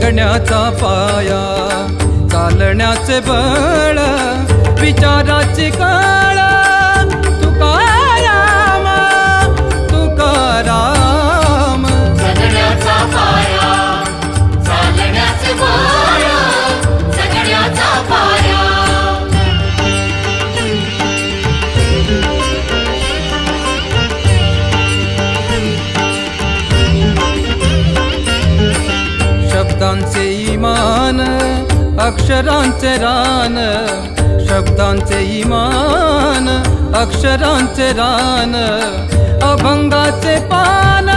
जगण्याचा पाया, चालण्याचे बळ, विचाराची कळ, तुकाराम तुकाराम. जगण्याचा पाया, चालण्याचे बळ, जगण्याचा पाया. शब्दांचे इमान, अक्षरांचे रान, शब्दांचे इमान, अक्षरांचे रान, अभंगाचे पान.